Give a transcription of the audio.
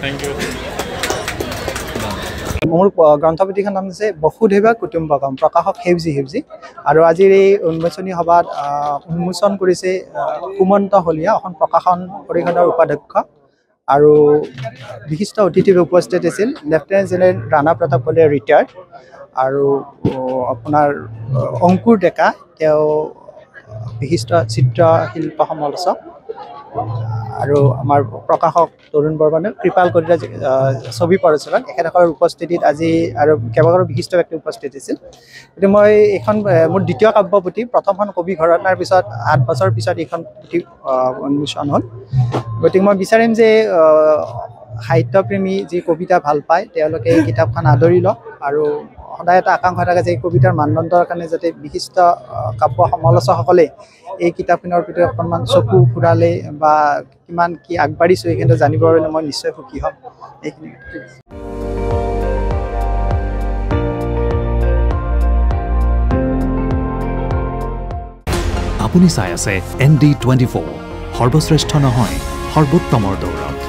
Thank you. মোৰ গ্ৰন্থপুথিখনৰ নাম হৈছে বসুধৈৱ কুটুম্বকম প্ৰকাশক সেউজী আৰু আজিৰ এই উন্মোচনী সভাত উন্মোচন কৰিছে কুমন্ত হলীয়া অসম প্ৰকাশন পৰিষদৰ উপাধ্যক্ষ আৰু বিশিষ্ট অতিথিৰ উপস্থিত আছিল লেফটেনেণ্ট জেনেৰেল ৰাণা প্ৰতাপ হলীয়া ৰিটায়াৰ্ড আৰু আপোনাৰ অংকুৰ ডেকা তেওঁ বিশিষ্ট চিত্ৰশিল্প সমালোচক আৰু আমাৰ প্ৰকাশক তৰুণ বৰ্মনে কৃপাল কলিতা ছবি পৰিচালক এখেতৰ উপস্থিতিত আজি আৰু কেইবাগৰাকী বিশিষ্ট ব্যক্তি উপস্থিত আছিল কিন্তু মই এইখন মোৰ দ্বিতীয় কাব্যপুথি প্ৰথমখন কবি ঘৰনাৰ পিছত ৮ বছৰ পিছত এইখন পুথি উন্মোচন হ'ল গতিকে মই বিচাৰিম যে সাহিত্যপ্ৰেমী যি কবিতা ভাল পায় তেওঁলোকে এই কিতাপখন আদৰি লওক আৰু সদায় এটা আকাংক্ষা থাকে যে এই কবিতাৰ মানদণ্ডৰ কাৰণে যাতে বিশিষ্ট কাব্য সমালোচকসকলে এই কিতাপখনৰ প্ৰতি অকণমান চকু ফুৰালে বা কিমান কি আগবাঢ়িছোঁ এইখিনি জানিবৰ বাবে মই নিশ্চয় সুখী হ'ম এইখিনি আপুনি চাই আছে ND24 সৰ্বশ্ৰেষ্ঠ নহয় সৰ্বোত্তমৰ দৌৰত